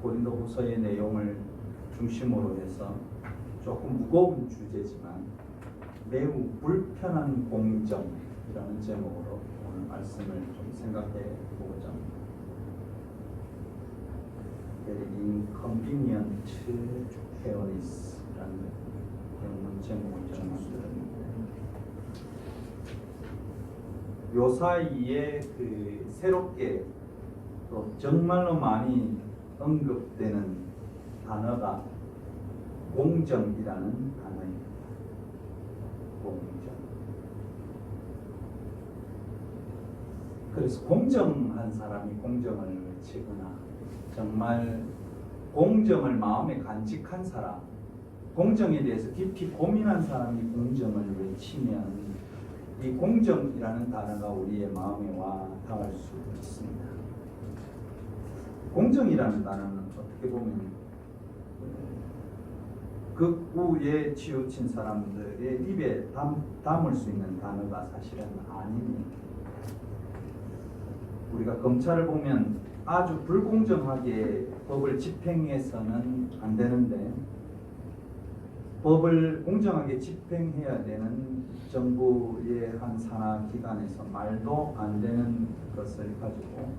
고린도후서의 내용을 중심으로 해서 조금 무거운 주제지만 매우 불편한 공정이라는 제목으로 오늘 말씀을 좀 생각해 보고자 합니다. Inconvenient Theories 라는 영문 제목을 저는 만들었는데 요 사이에 새롭게 또 정말로 많이 언급되는 단어가 공정이라는 단어입니다. 공정. 그래서 공정한 사람이 공정을 외치거나 정말 공정을 마음에 간직한 사람, 공정에 대해서 깊이 고민한 사람이 공정을 외치면 이 공정이라는 단어가 우리의 마음에 와 닿을 수 있습니다. 공정이라는 단어는 어떻게 보면 극우에 치우친 사람들의 입에 담을 수 있는 단어가 사실은 아닙니다. 우리가 검찰을 보면 아주 불공정하게 법을 집행해서는 안 되는데 법을 공정하게 집행해야 되는 정부의 한 산하 기관에서 말도 안 되는 것을 가지고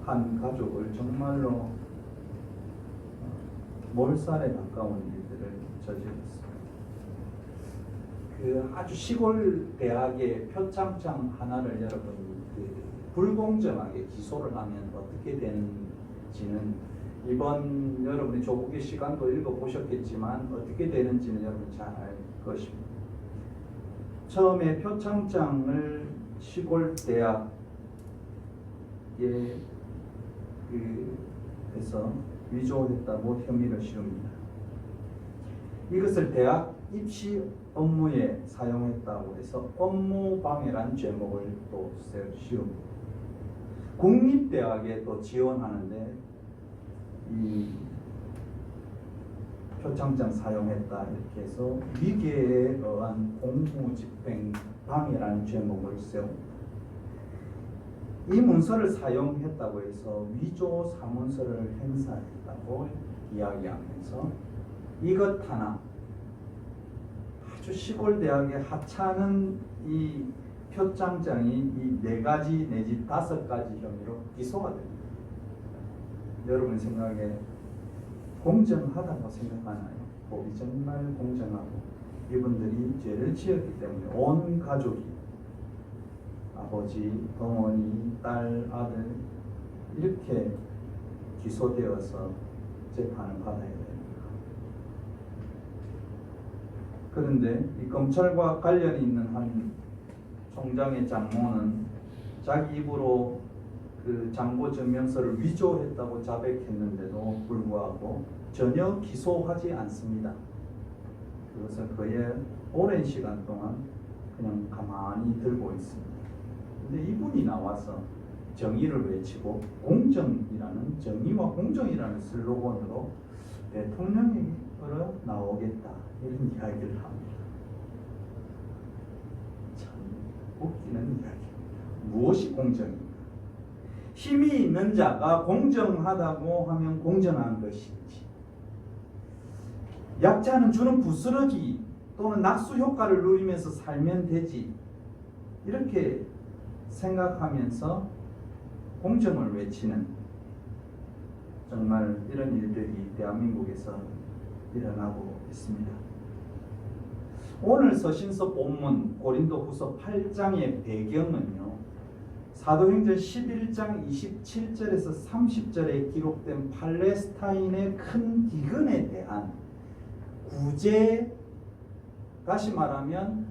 한 가족을 정말로 몰살에 가까운 일들을 저질렀습니다. 아주 시골 대학의 표창장 하나를 여러분이 불공정하게 기소를 하면 어떻게 되는지는 이번 여러분이 조국의 시간도 읽어보셨겠지만 어떻게 되는지는 여러분 잘 알 것입니다. 처음에 표창장을 시골 대학에 해서 위조했다고 혐의를 씌웁니다. 이것을 대학 입시 업무에 사용했다고 해서 업무방해란 제목을 또 씌웁니다. 국립대학에 또 지원하는데 이 표창장 사용했다 이렇게 해서 위계에 의한 공무집행 방해라는 제목을 세웁니다. 이 문서를 사용했다고 해서 위조 사문서를 행사했다고 이야기하면서 이것 하나 아주 시골 대학의 하찮은 이 표창장이 이 4가지 내지 5가지 혐의로 기소가 됩니다. 여러분 생각에 공정하다고 생각하나요? 법이 정말 공정하고 이분들이 죄를 지었기 때문에 온 가족이 아버지, 어머니, 딸, 아들 이렇게 기소되어서 재판을 받아야 됩니다. 그런데 이 검찰과 관련이 있는 한 총장의 장모는 자기 입으로 그 장고 증명서를 위조했다고 자백했는데도 불구하고 전혀 기소하지 않습니다. 그것을 거의 오랜 시간 동안 그냥 가만히 들고 있습니다. 근데 이분이 나와서 정의를 외치고 공정이라는 정의와 공정이라는 슬로건으로 대통령이 나오겠다 이런 이야기를 합니다. 참 웃기는 이야기입니다. 무엇이 공정입니까? 힘이 있는 자가 공정하다고 하면 공정한 것인지, 약자는 주는 부스러기 또는 낙수 효과를 누리면서 살면 되지 이렇게 생각하면서 공정을 외치는 정말 이런 일들이 대한민국에서 일어나고 있습니다. 오늘 서신서 본문 고린도후서 8장의 배경은요, 사도행전 11장 27절에서 30절에 기록된 팔레스타인의 큰 기근에 대한 구제, 다시 말하면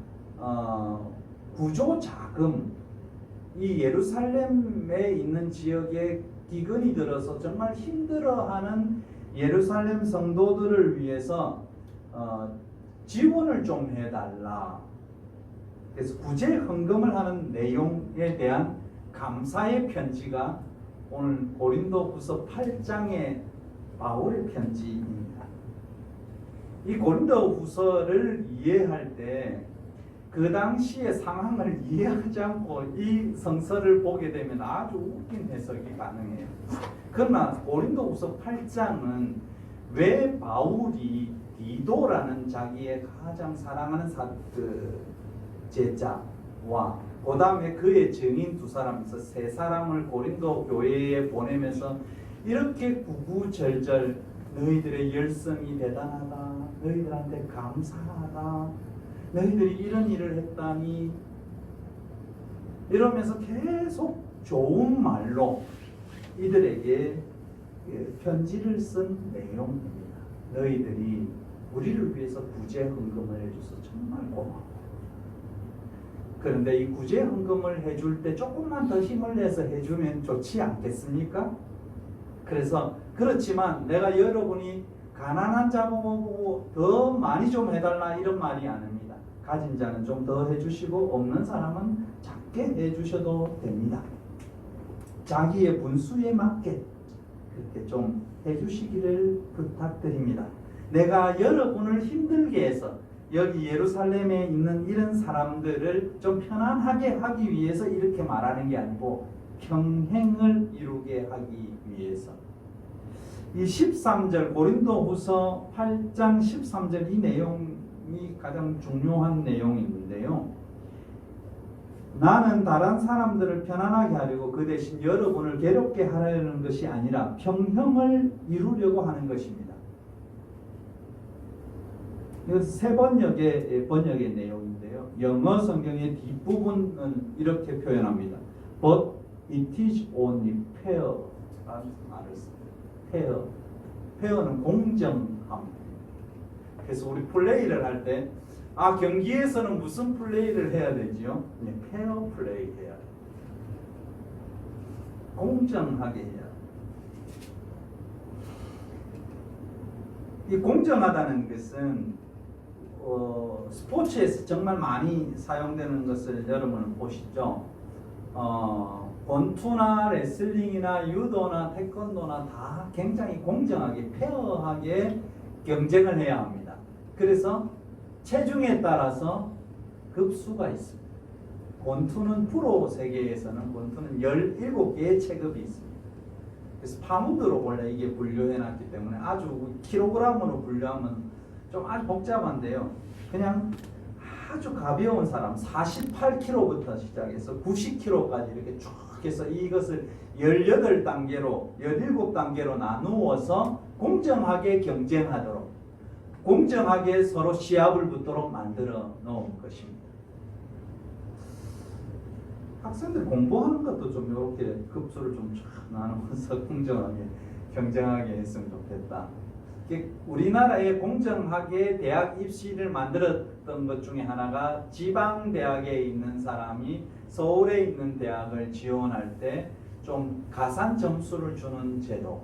구조 자금, 이 예루살렘에 있는 지역에 기근이 들어서 정말 힘들어하는 예루살렘 성도들을 위해서 지원을 좀 해달라. 그래서 구제 헌금을 하는 내용에 대한 감사의 편지가 오늘 고린도후서 8장의 바울의 편지입니다. 이 고린도후서를 이해할 때 그 당시의 상황을 이해하지 않고 이 성서를 보게 되면 아주 웃긴 해석이 가능해요. 그러나 고린도후서 8장은 왜 바울이 디도라는 자기의 가장 사랑하는 제자와 그 다음에 그의 증인 두 사람에서 세 사람을 고린도 교회에 보내면서 이렇게 구구절절 너희들의 열성이 대단하다, 너희들한테 감사하다, 너희들이 이런 일을 했다니 이러면서 계속 좋은 말로 이들에게 편지를 쓴 내용입니다. 너희들이 우리를 위해서 구제 헌금을 해줘서 정말 고마워. 그런데 이 구제 헌금을 해줄 때 조금만 더 힘을 내서 해주면 좋지 않겠습니까? 그래서 그렇지만 내가 여러분이 가난한 자 보고 더 많이 좀 해달라 이런 말이 아닙니다. 가진 자는 좀 더 해주시고 없는 사람은 작게 해주셔도 됩니다. 자기의 분수에 맞게 그렇게 좀 해주시기를 부탁드립니다. 내가 여러분을 힘들게 해서 여기 예루살렘에 있는 이런 사람들을 좀 편안하게 하기 위해서 이렇게 말하는 게 아니고 평행을 이루게 하기 위해서. 이 13절 고린도후서 8장 13절 이 내용이 가장 중요한 내용인데요. 나는 다른 사람들을 편안하게 하려고 그 대신 여러분을 괴롭게 하려는 것이 아니라 평형을 이루려고 하는 것입니다. 이거 세 번역의 내용인데요. 영어 성경의 뒷부분은 이렇게 표현합니다. But it is only fair 라는 말을 씁니다. fair. fair는 공정함. 그래서 우리 플레이를 할 때 경기에서는 무슨 플레이를 해야 되지요? 페어 플레이 해야 돼. 공정하게 해야 돼. 이 공정하다는 것은 스포츠에서 정말 많이 사용되는 것을 여러분은 보시죠. 권투나 레슬링이나 유도나 태권도나 다 굉장히 공정하게 페어하게 경쟁을 해야 합니다. 그래서 체중에 따라서 급수가 있습니다. 권투는 프로 세계에서는 권투는 17개의 체급이 있습니다. 그래서 파운드로 원래 이게 분류해놨기 때문에 아주 킬로그램으로 분류하면 좀 아주 복잡한데요. 그냥 아주 가벼운 사람 48kg부터 시작해서 90kg까지 이렇게 쭉 해서 이것을 18단계로 17단계로 나누어서 공정하게 경쟁하도록 공정하게 서로 시합을 붙도록 만들어 놓은 것입니다. 학생들 공부하는 것도 좀 이렇게 급수를 좀 나누면서 공정하게 경쟁하게 했으면 좋겠다. 우리나라에 공정하게 대학 입시를 만들었던 것 중에 하나가 지방 대학에 있는 사람이 서울에 있는 대학을 지원할 때 좀 가산 점수를 주는 제도,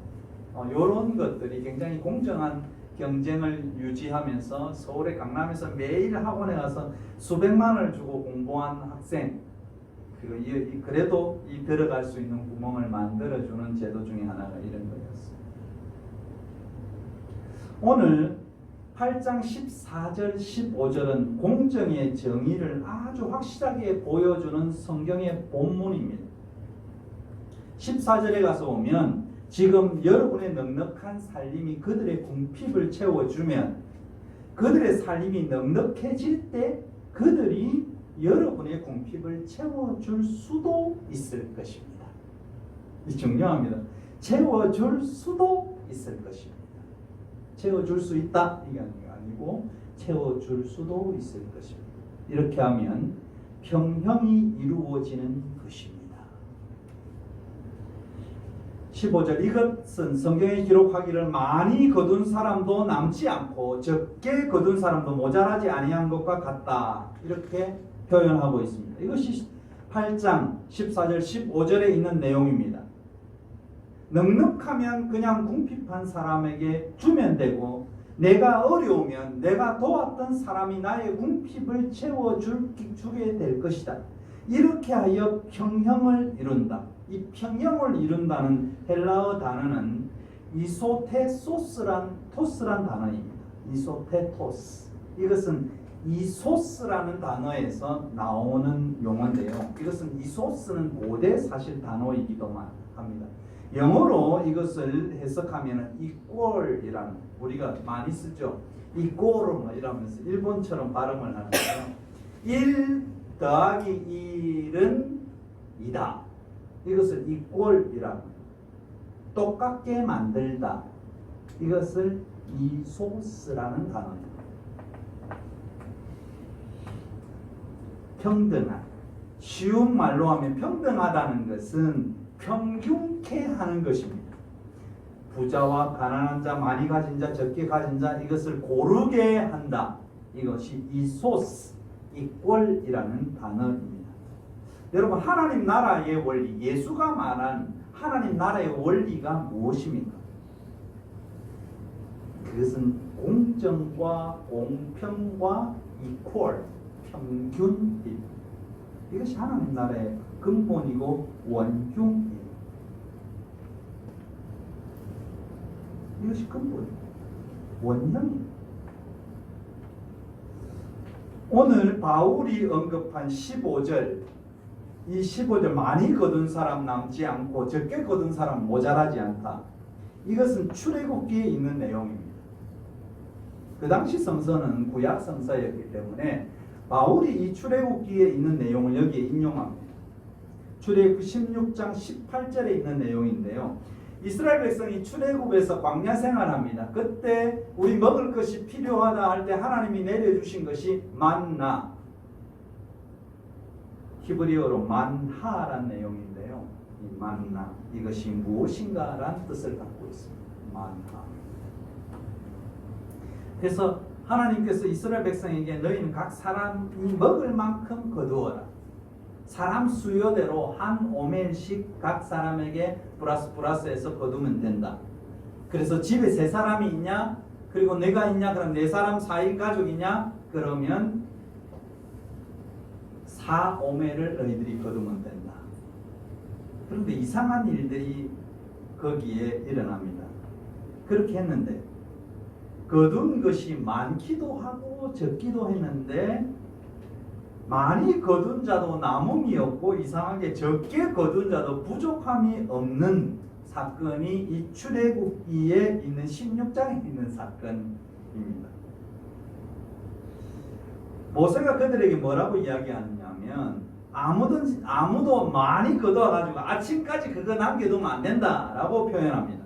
이런 것들이 굉장히 공정한 경쟁을 유지하면서 서울의 강남에서 매일 학원에 가서 수백만 원을 주고 공부한 학생, 그래도 이 들어갈 수 있는 구멍을 만들어주는 제도 중에 하나가 이런 거였습니다. 오늘 8장 14절 15절은 공정의 정의를 아주 확실하게 보여주는 성경의 본문입니다. 14절에 가서 보면 지금 여러분의 넉넉한 살림이 그들의 궁핍을 채워주면 그들의 살림이 넉넉해질 때 그들이 여러분의 궁핍을 채워줄 수도 있을 것입니다. 이 중요합니다. 채워줄 수도 있을 것입니다. 채워줄 수 있다 이게 아니고 채워줄 수도 있을 것입니다. 이렇게 하면 평형이 이루어지는 것입니다. 15절 이것은 성경에 기록하기를 많이 거둔 사람도 남지 않고 적게 거둔 사람도 모자라지 아니한 것과 같다. 이렇게 표현하고 있습니다. 이것이 8장 14절 15절에 있는 내용입니다. 넉넉하면 그냥 궁핍한 사람에게 주면 되고 내가 어려우면 내가 도왔던 사람이 나의 궁핍을 채워주게 될 것이다. 이렇게 하여 평형을 이룬다. 이 평형을 이룬다는 헬라어 단어는 이소테토스란 단어입니다. 이소테토스. 이것은 이소스라는 단어에서 나오는 용어인데요. 이것은 이소스는 고대 사실 단어이기도 합니다. 영어로 이것을 해석하면 equal이라는, 우리가 많이 쓰죠. equal 뭐 이러면서 일본처럼 발음을 하는데요. 1 더하기 1은 2다. 이것을 equal이라고, 똑같게 만들다. 이것을 이소스라는 단어입니다. 평등한, 쉬운 말로 하면 평등하다는 것은 평균케 하는 것입니다. 부자와 가난한 자, 많이 가진 자, 적게 가진 자, 이것을 고르게 한다. 이것이 이소스, 이꼴이라는 단어입니다. 여러분, 하나님 나라의 원리, 예수가 말한 하나님 나라의 원리가 무엇입니까? 그것은 공정과 공평과 이퀄, 평균입니다. 이것이 하나님 나라의 근본이고 원흉이에요. 이것이 근본이에요. 원형이에요. 오늘 바울이 언급한 15절, 이 15절 많이 거둔 사람 남지 않고 적게 거둔 사람 모자라지 않다. 이것은 출애굽기에 있는 내용입니다. 그 당시 성서는 구약 성서였기 때문에 바울이 이 출애굽기에 있는 내용을 여기에 인용합니다. 출애굽기 16장 18절에 있는 내용인데요. 이스라엘 백성이 출애굽에서 광야 생활합니다. 그때 우리 먹을 것이 필요하다 할 때 하나님이 내려주신 것이 만나, 히브리어로 만하라는 내용인데요. 이 만나, 이것이 무엇인가라는 뜻을 갖고 있습니다. 만하. 그래서 하나님께서 이스라엘 백성에게 너희는 각 사람이 먹을 만큼 거두어라. 사람 수요대로 한 오멜씩 각 사람에게 플러스해서 거두면 된다. 그래서 집에 세 사람이 있냐? 그리고 내가 있냐? 그럼 네 사람 4인 가족이냐? 그러면 4오멜을 너희들이 거두면 된다. 그런데 이상한 일들이 거기에 일어납니다. 그렇게 했는데 거둔 것이 많기도 하고 적기도 했는데 많이 거둔 자도 남음이 없고 이상하게 적게 거둔 자도 부족함이 없는 사건이 이 출애굽기에 있는 16장에 있는 사건입니다. 모세가 그들에게 뭐라고 이야기하느냐면 아무도 많이 거둬가지고 아침까지 그거 남겨두면 안 된다라고 표현합니다.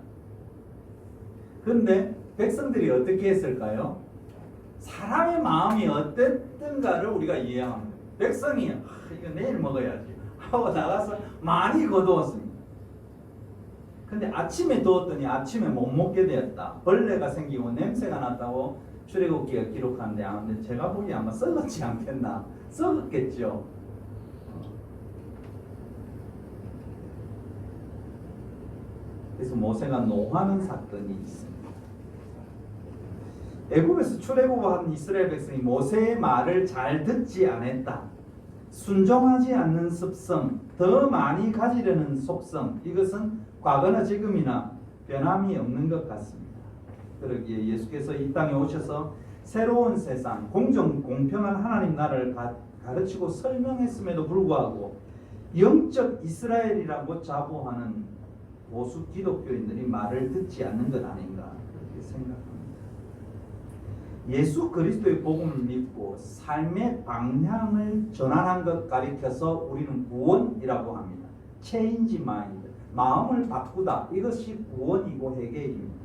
그런데 백성들이 어떻게 했을까요? 사람의 마음이 어땠던가를 우리가 이해합니다. 백성이 이거 내일 먹어야지 하고 나가서 많이 거두었습니다. 근데 아침에 두었더니 아침에 못 먹게 되었다. 벌레가 생기고 냄새가 났다고 출애굽기가 기록하는데, 근데 제가 보기에 아마 썩었지 않겠나? 썩었겠죠. 그래서 모세가 노하는 사건이 있습니다. 애굽에서 출애굽한 이스라엘 백성이 모세의 말을 잘 듣지 않았다. 순종하지 않는 습성, 더 많이 가지려는 속성, 이것은 과거나 지금이나 변함이 없는 것 같습니다. 그러기에 예수께서 이 땅에 오셔서 새로운 세상, 공정한 하나님 나라를 가르치고 설명했음에도 불구하고 영적 이스라엘이라고 자부하는 보수 기독교인들이 말을 듣지 않는 것 아닌가 그렇게 생각합니다. 예수 그리스도의 복음을 믿고 삶의 방향을 전환한 것 가리켜서 우리는 구원이라고 합니다. Change mind, 마음을 바꾸다. 이것이 구원이고 회개입니다.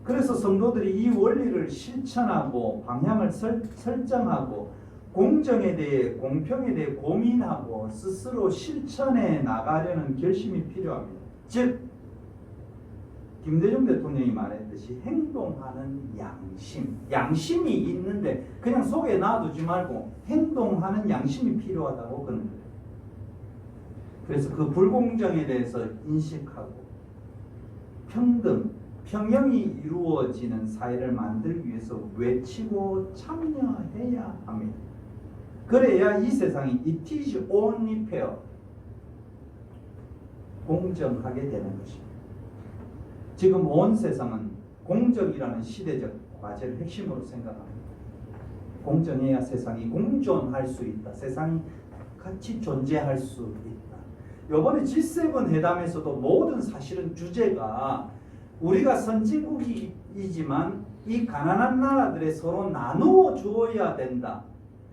그래서 성도들이 이 원리를 실천하고 방향을 설정하고 공정에 대해, 공평에 대해 고민하고 스스로 실천해 나가려는 결심이 필요합니다. 즉 김대중 대통령이 말했듯이 행동하는 양심이 있는데 그냥 속에 놔두지 말고 행동하는 양심이 필요하다고 그런 거예요. 그래서 그 불공정에 대해서 인식하고 평형이 이루어지는 사회를 만들기 위해서 외치고 참여해야 합니다. 그래야 이 세상이 it is only fair, 공정하게 되는 것입니다. 지금 온 세상은 공정이라는 시대적 과제를 핵심으로 생각합니다. 공정해야 세상이 공존할 수 있다. 세상이 같이 존재할 수 있다. 이번에 G7 회담에서도 모든 사실은 주제가 우리가 선진국이지만 이 가난한 나라들에 서로 나누어 주어야 된다.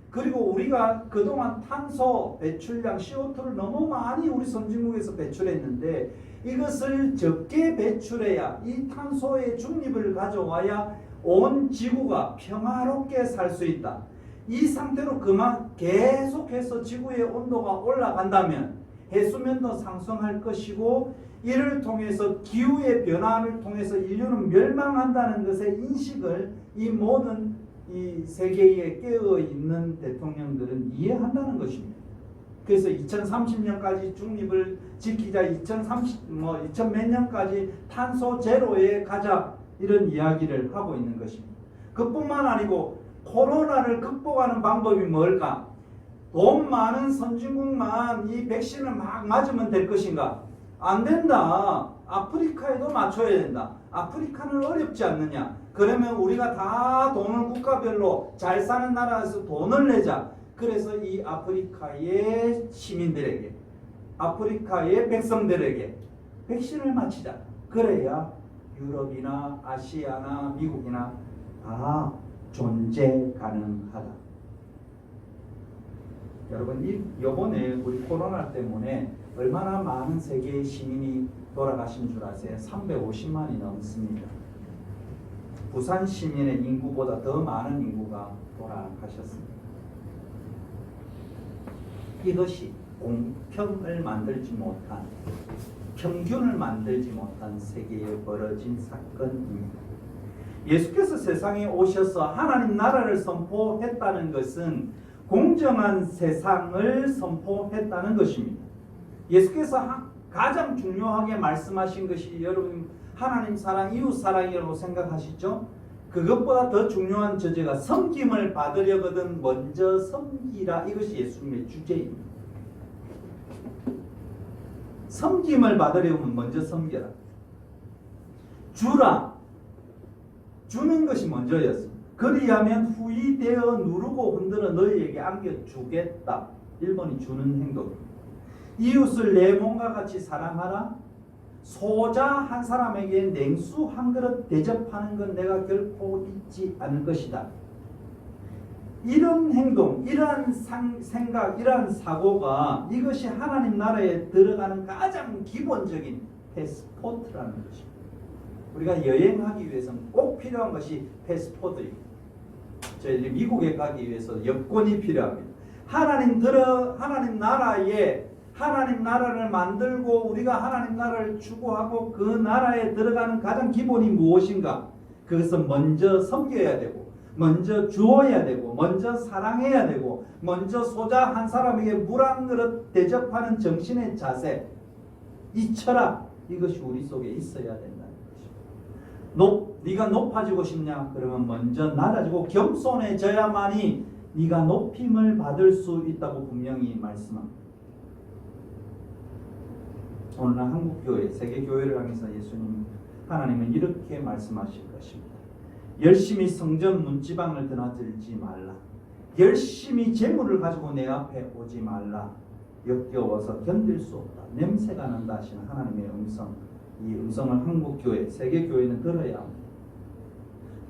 그리고 우리가 그동안 탄소 배출량 CO2를 너무 많이 우리 선진국에서 배출했는데 이것을 적게 배출해야 이 탄소의 중립을 가져와야 온 지구가 평화롭게 살 수 있다. 이 상태로 그만 계속해서 지구의 온도가 올라간다면 해수면도 상승할 것이고 이를 통해서 기후의 변화를 통해서 인류는 멸망한다는 것의 인식을 이 모든 이 세계에 깨어 있는 대통령들은 이해한다는 것입니다. 그래서 2030년까지 중립을 지키자, 2000 몇 년까지 탄소 제로에 가자 이런 이야기를 하고 있는 것입니다. 그뿐만 아니고 코로나를 극복하는 방법이 뭘까? 돈 많은 선진국만 이 백신을 막 맞으면 될 것인가? 안 된다. 아프리카에도 맞춰야 된다. 아프리카는 어렵지 않느냐? 그러면 우리가 다 돈을 국가별로 잘 사는 나라에서 돈을 내자. 그래서 이 아프리카의 시민들에게, 아프리카의 백성들에게 백신을 맞히자. 그래야 유럽이나 아시아나 미국이나 다 존재 가능하다. 여러분, 이번에 우리 코로나 때문에 얼마나 많은 세계의 시민이 돌아가신 줄 아세요? 350만이 넘습니다. 부산 시민의 인구보다 더 많은 인구가 돌아가셨습니다. 이것이 공평을 만들지 못한, 평균을 만들지 못한 세계에 벌어진 사건입니다. 예수께서 세상에 오셔서 하나님 나라를 선포했다는 것은 공정한 세상을 선포했다는 것입니다. 예수께서 가장 중요하게 말씀하신 것이 여러분 하나님 사랑, 이웃 사랑이라고 생각하시죠? 그것보다 더 중요한 저제가 섬김을 받으려거든 먼저 섬기라. 이것이 예수님의 주제입니다. 섬김을 받으려면 먼저 섬겨라. 주라. 주는 것이 먼저였습니다. 그리하면 후이되어 누르고 흔들어 너희에게 안겨주겠다. 1번이 주는 행동입니다. 이웃을 내 몸과 같이 사랑하라. 소자 한 사람에게 냉수 한 그릇 대접하는 건 내가 결코 잊지 않을 것이다. 이런 행동, 이러한 생각, 이러한 사고가 이것이 하나님 나라에 들어가는 가장 기본적인 패스포트라는 것입니다. 우리가 여행하기 위해서는 꼭 필요한 것이 패스포트입니다. 저희들이 미국에 가기 위해서 여권이 필요합니다. 하나님 나라를 만들고 우리가 하나님 나라를 추구하고 그 나라에 들어가는 가장 기본이 무엇인가? 그것은 먼저 섬겨야 되고 먼저 주어야 되고 먼저 사랑해야 되고 먼저 소자 한 사람에게 물 한 그릇 대접하는 정신의 자세, 이 철학, 이것이 우리 속에 있어야 된다는 것입니다. 네가 높아지고 싶냐? 그러면 먼저 낮아지고 겸손해져야만이 네가 높임을 받을 수 있다고 분명히 말씀합니다. 오늘날 한국교회, 세계교회를 향해서 하나님은 이렇게 말씀하실 것입니다. 열심히 성전 문지방을 드나들지 말라. 열심히 재물을 가지고 내 앞에 오지 말라. 역겨워서 견딜 수 없다. 냄새가 난다 하시는 하나님의 음성. 이 음성을 한국교회, 세계교회는 들어야 합니다.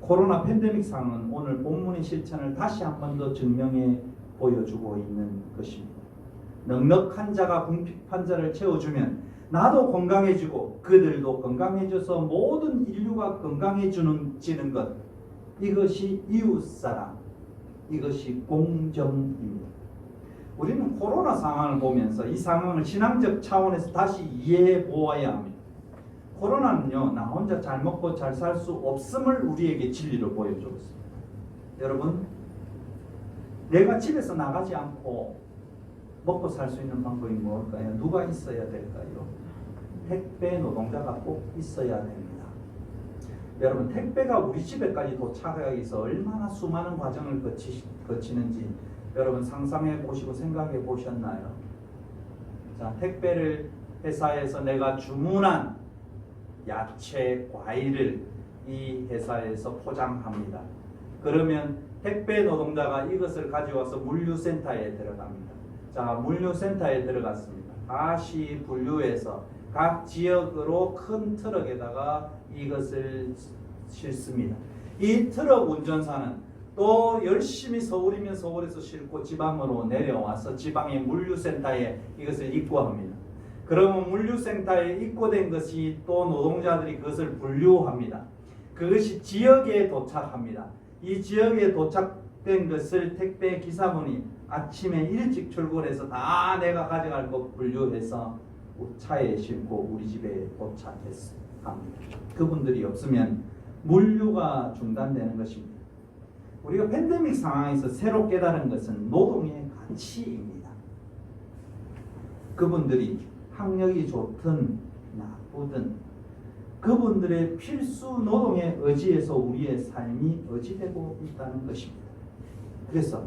코로나 팬데믹 상황은 오늘 본문의 실천을 다시 한 번 더 증명해 보여주고 있는 것입니다. 넉넉한 자가 궁핍한 자를 채워주면 나도 건강해지고 그들도 건강해져서 모든 인류가 건강해지는 것, 이것이 이웃사랑, 이것이 공정입니다. 우리는 코로나 상황을 보면서 이 상황을 신앙적 차원에서 다시 이해해 보아야 합니다. 코로나는요, 나 혼자 잘 먹고 잘 살 수 없음을 우리에게 진리로 보여주고 있습니다. 여러분, 내가 집에서 나가지 않고 먹고 살 수 있는 방법이 뭘까요? 누가 있어야 될까요? 택배 노동자가 꼭 있어야 됩니다. 여러분, 택배가 우리 집에까지 도착하기 위해서 얼마나 수많은 과정을 거치는지 여러분 상상해 보시고 생각해 보셨나요? 자, 택배를 회사에서 내가 주문한 야채, 과일을 이 회사에서 포장합니다. 그러면 택배 노동자가 이것을 가져와서 물류센터에 들어갑니다. 자, 물류센터에 들어갔습니다. 다시 분류해서 각 지역으로 큰 트럭에다가 이것을 싣습니다. 이 트럭 운전사는 또 열심히 서울이면 서울에서 싣고 지방으로 내려와서 지방의 물류센터에 이것을 입고합니다. 그러면 물류센터에 입고된 것이 또 노동자들이 그것을 분류합니다. 그것이 지역에 도착합니다. 이 지역에 도착된 것을 택배 기사분이 아침에 일찍 출근해서 다 내가 가져갈 것 분류해서 차에 싣고 우리 집에 도착했습니다. 그분들이 없으면 물류가 중단되는 것입니다. 우리가 팬데믹 상황에서 새로 깨달은 것은 노동의 가치입니다. 그분들이 학력이 좋든 나쁘든 그분들의 필수 노동의 의지에서 우리의 삶이 의지되고 있다는 것입니다. 그래서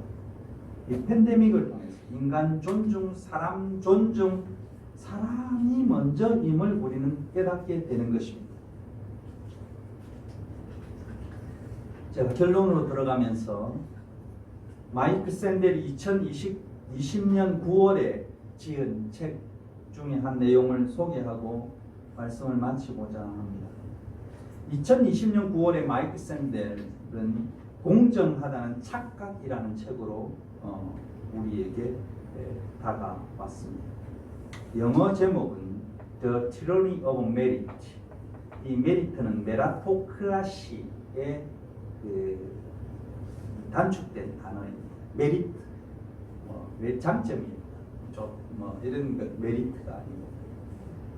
이 팬데믹을 통해서 인간 존중, 사람 존중, 사람이 먼저임을 우리는 깨닫게 되는 것입니다. 제가 결론으로 들어가면서 마이클 샌델이 2020년 9월에 지은 책 중에 한 내용을 소개하고 말씀을 마치고자 합니다. 2020년 9월에 마이클 샌델은 공정하다는 착각이라는 책으로 우리에게 다가왔습니다. 영어 제목은 The Tyranny of Merit. 이 메리트는 메라토크라시의 단축된 단어입니다. 메리트, 장점입니다. 이런 것 메리트가 아니고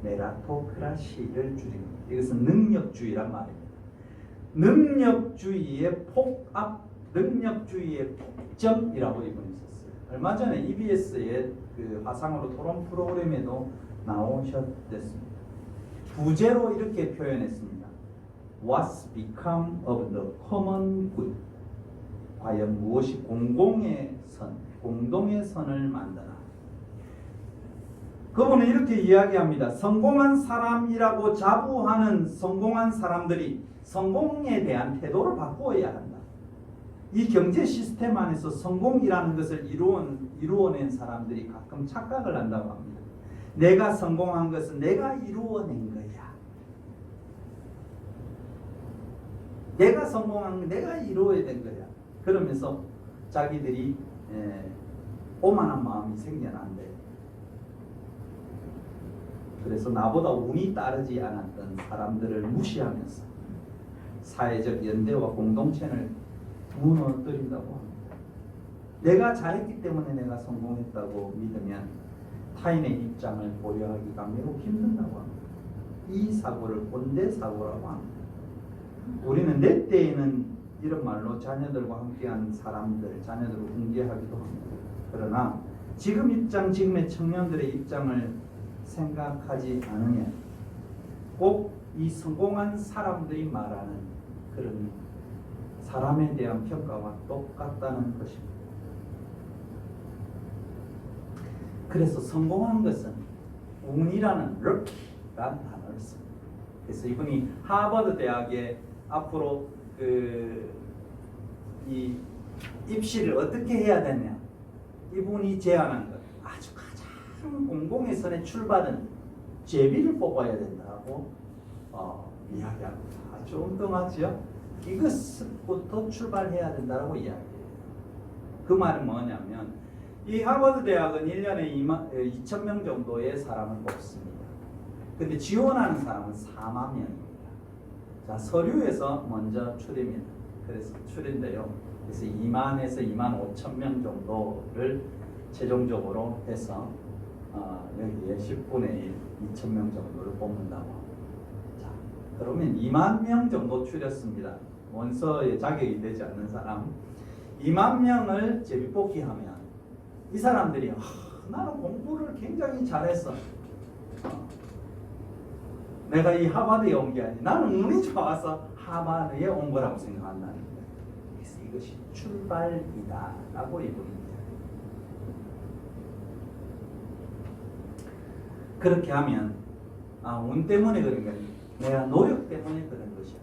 메라토크라시를 줄입니다. 이것은 능력주의란 말입니다. 능력주의의 폭압, 능력주의의 폭정이라고 이분이 썼어요. 얼마 전에 EBS의 그 화상으로 토론 프로그램에도 나오셨습니다. 부제로 이렇게 표현했습니다. What's become of the common good? 과연 무엇이 공공의 선, 공동의 선을 만드나? 그분은 이렇게 이야기합니다. 성공한 사람이라고 자부하는 성공한 사람들이 성공에 대한 태도를 바꾸어야 한다. 이 경제 시스템 안에서 성공이라는 것을 이루어낸 사람들이 가끔 착각을 한다고 합니다. 내가 성공한 것은 내가 이루어낸 거야. 내가 성공한 건 내가 이루어야 된 거야. 그러면서 자기들이 오만한 마음이 생겨난대. 그래서 나보다 운이 따르지 않았던 사람들을 무시하면서 사회적 연대와 공동체를 무너뜨린다고 합니다. 내가 잘했기 때문에 내가 성공했다고 믿으면 타인의 입장을 고려하기가 매우 힘든다고 합니다. 이 사고를 꼰대 사고라고 합니다. 우리는 내 때에는 이런 말로 자녀들과 함께한 사람들, 자녀들을 훈계하기도 합니다. 그러나 지금 입장, 지금의 청년들의 입장을 생각하지 않으면 꼭 이 성공한 사람들이 말하는 그런 사람에 대한 평가와 똑같다는 것입니다. 그래서 성공한 것은 운이라는 럭키라는 단어를 씁니다. 그래서 이분이 하버드 대학에 앞으로 이 입시를 어떻게 해야 되냐, 이분이 제안한 것, 아주 가장 공공의 선에 출발은 제비를 뽑아야 된다고 이야기합니다. 아주 엉뚱하죠? 이것부터 출발해야 된다고 이야기해요. 그 말은 뭐냐면 이 하버드 대학은 1년에 2,000명 정도의 사람을 뽑습니다. 근데 지원하는 사람은 4만 명입니다. 자, 서류에서 먼저 추립니다. 그래서 추린데요. 그래서 2만에서 2만 5천 명 정도를 최종적으로 해서 여기에 10분의 1, 2천 명 정도를 뽑는다고 합니다. 자, 그러면 2만 명 정도 추렸습니다. 원서에 자격이 되지 않는 사람 2만 명을 제비뽑기 하면 이 사람들이 나는 공부를 굉장히 잘했어. 내가 이 하버드에 온 게 아니, 나는 운이 좋아서 하버드에 온 거라고 생각한다는 거예요. 그래서 이것이 출발이다라고 이분입니다. 그렇게 하면 운 때문에 그런 게 아니고 내가 노력 때문에 그런 것이야.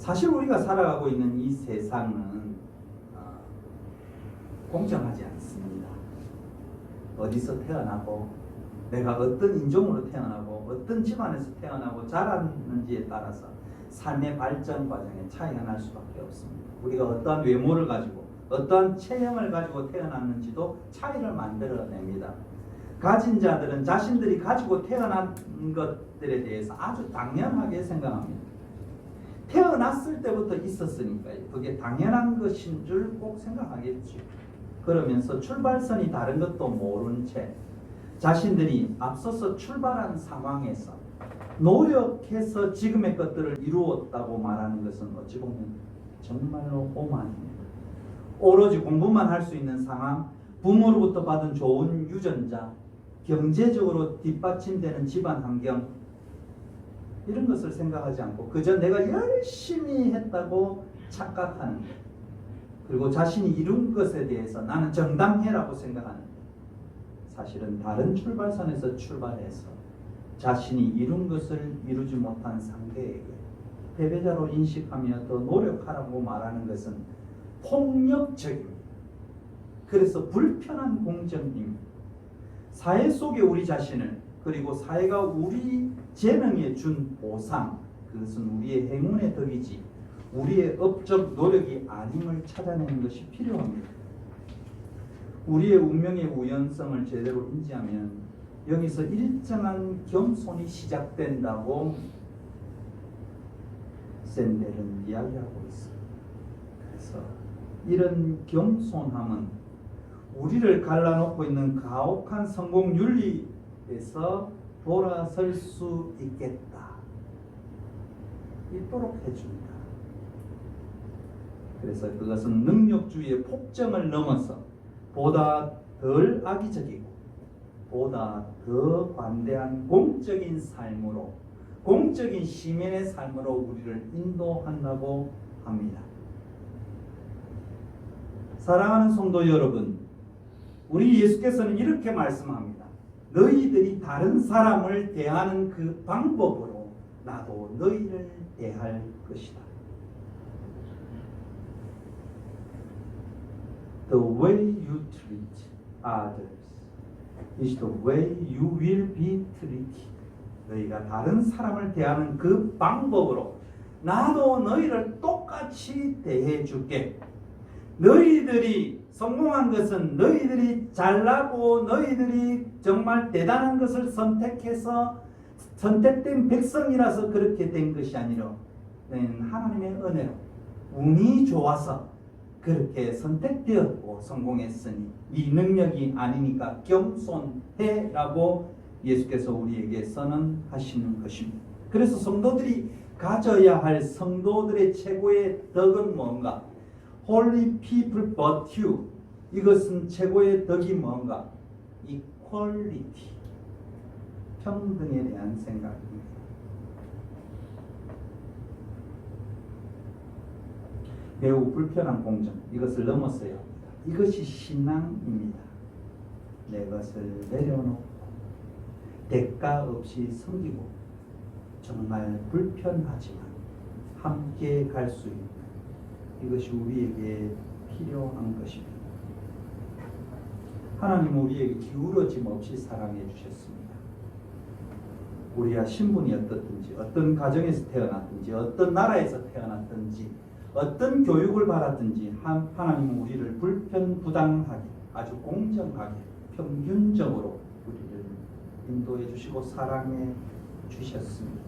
사실 우리가 살아가고 있는 이 세상은 공정하지 않습니다. 어디서 태어나고 내가 어떤 인종으로 태어나고 어떤 집안에서 태어나고 자랐는지에 따라서 삶의 발전 과정에 차이가 날 수밖에 없습니다. 우리가 어떠한 외모를 가지고 어떠한 체형을 가지고 태어났는지도 차이를 만들어냅니다. 가진 자들은 자신들이 가지고 태어난 것들에 대해서 아주 당연하게 생각합니다. 태어났을 때부터 있었으니까요. 그게 당연한 것인 줄 꼭 생각하겠죠. 그러면서 출발선이 다른 것도 모른 채 자신들이 앞서서 출발한 상황에서 노력해서 지금의 것들을 이루었다고 말하는 것은 어찌 보면 정말로 오만입니다. 오로지 공부만 할 수 있는 상황, 부모로부터 받은 좋은 유전자, 경제적으로 뒷받침되는 집안 환경, 이런 것을 생각하지 않고 그저 내가 열심히 했다고 착각하는 것, 그리고 자신이 이룬 것에 대해서 나는 정당해라고 생각하는 것, 사실은 다른 출발선에서 출발해서 자신이 이룬 것을 이루지 못한 상대에게 패배자로 인식하며 더 노력하라고 말하는 것은 폭력적입니다. 그래서 불편한 공정입니다. 사회 속에 우리 자신을, 그리고 사회가 우리 재능에 준 보상, 그것은 우리의 행운의 덕이지 우리의 업적 노력이 아님을 찾아내는 것이 필요합니다. 우리의 운명의 우연성을 제대로 인지하면 여기서 일정한 겸손이 시작된다고 샌델은 이야기하고 있습니다. 그래서 이런 겸손함은 우리를 갈라놓고 있는 가혹한 성공 윤리에서 돌아설 수 있겠다, 있도록 해줍니다. 그래서 그것은 능력주의의 폭정을 넘어서 보다 덜 악의적이고 보다 더 관대한 공적인 삶으로, 공적인 시민의 삶으로 우리를 인도한다고 합니다. 사랑하는 성도 여러분, 우리 예수께서는 이렇게 말씀합니다. 너희들이 다른 사람을 대하는 그 방법으로 나도 너희를 대할 것이다. The way you treat others is the way you will be treated. 너희가 다른 사람을 대하는 그 방법으로 나도 너희를 똑같이 대해줄게. 너희들이 성공한 것은 너희들이 잘나고 너희들이 정말 대단한 것을 선택해서 선택된 백성이라서 그렇게 된 것이 아니라 하나님의 은혜로 운이 좋아서 그렇게 선택되었고 성공했으니 네 능력이 아니니까 겸손해라고 예수께서 우리에게 선언하시는 것입니다. 그래서 성도들이 가져야 할 성도들의 최고의 덕은 뭔가? Holy people but you. 이것은 최고의 덕이 뭔가? Equality. 평등에 대한 생각입니다. 매우 불편한 공정, 이것을 넘었어야 합니다. 이것이 신앙입니다. 내 것을 내려놓고 대가 없이 섬기고 정말 불편하지만 함께 갈 수 있는, 이것이 우리에게 필요한 것입니다. 하나님은 우리에게 기울어짐 없이 사랑해 주셨습니다. 우리가 신분이 어떻든지, 어떤 가정에서 태어났든지, 어떤 나라에서 태어났든지, 어떤 교육을 받았든지 하나님은 우리를 불편부당하게, 아주 공정하게, 평균적으로 우리를 인도해 주시고 사랑해 주셨습니다.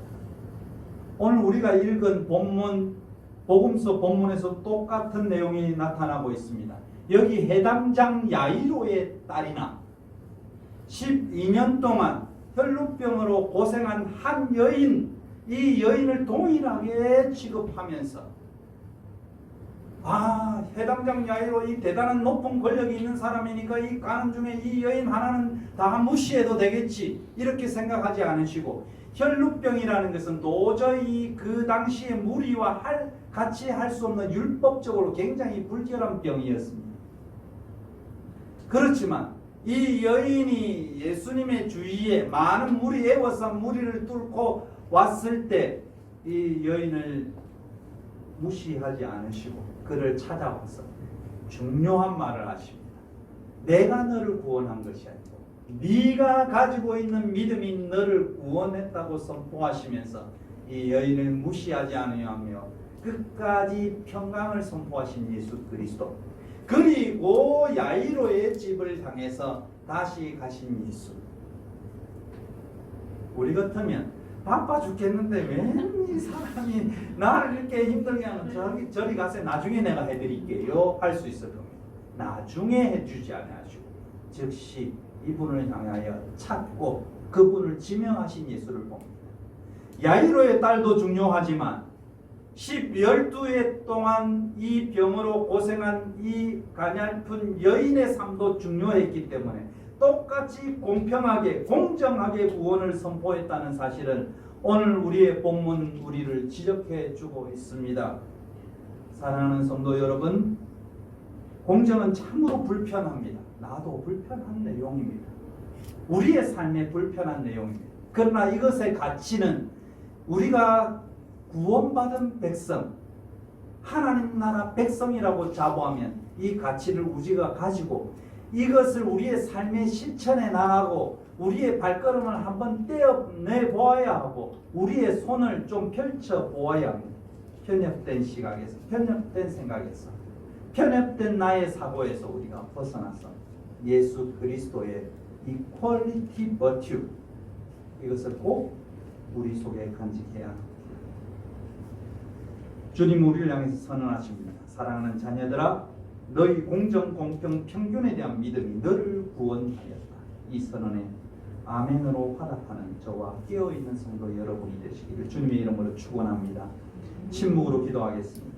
오늘 우리가 읽은 본문, 복음서 본문에서 똑같은 내용이 나타나고 있습니다. 여기 해당장 야이로의 딸이나 12년 동안 혈루병으로 고생한 한 여인, 이 여인을 동일하게 취급하면서 해당장 야이로 이 대단한 높은 권력이 있는 사람이니까 이 가는 중에 이 여인 하나는 다 무시해도 되겠지, 이렇게 생각하지 않으시고, 혈루병이라는 것은 도저히 그 당시의 무리와 같이 할 수 없는 율법적으로 굉장히 불결한 병이었습니다. 그렇지만 이 여인이 예수님의 주위에 많은 무리, 애워싼 무리를 뚫고 왔을 때 이 여인을 무시하지 않으시고 그를 찾아와서 중요한 말을 하십니다. 내가 너를 구원한 것이 아니고 네가 가지고 있는 믿음이 너를 구원했다고 선포하시면서 이 여인을 무시하지 않으며 끝까지 평강을 선포하신 예수 그리스도, 그리고 야이로의 집을 향해서 다시 가신 예수. 우리 같으면 바빠 죽겠는데 왜 이 사람이 나를 이렇게 힘들게 하는, 저리 가서 나중에 내가 해드릴게요 할 수 있을 겁니다. 나중에 해주지 않으시고 즉시 이분을 향하여 찾고 그분을 지명하신 예수를 봅니다. 야이로의 딸도 중요하지만 12회 동안 이 병으로 고생한 이 가냘픈 여인의 삶도 중요했기 때문에 똑같이 공평하게 공정하게 구원을 선포했다는 사실은 오늘 우리의 본문 우리를 지적해 주고 있습니다. 사랑하는 성도 여러분, 공정은 참으로 불편합니다. 나도 불편한 내용입니다. 우리의 삶에 불편한 내용입니다. 그러나 이것의 가치는 우리가 구원받은 백성, 하나님 나라 백성이라고 자부하면 이 가치를 우리가 가지고 이것을 우리의 삶의 실천에 나가고 우리의 발걸음을 한번 떼어내 보아야 하고 우리의 손을 좀 펼쳐 보아야 합니다. 편협된 시각에서, 편협된 생각에서, 편협된 나의 사고에서 우리가 벗어나서 예수 그리스도의 이퀄리티 버튜, 이것을 꼭 우리 속에 간직해야 합니다. 주님 우리를 향해서 선언하십니다. 사랑하는 자녀들아, 너희 공정, 공평, 평균에 대한 믿음이 너를 구원하였다. 이 선언에 아멘으로 화답하는 저와 깨어있는 성도 여러분이 되시기를 주님의 이름으로 축원합니다. 침묵으로 기도하겠습니다.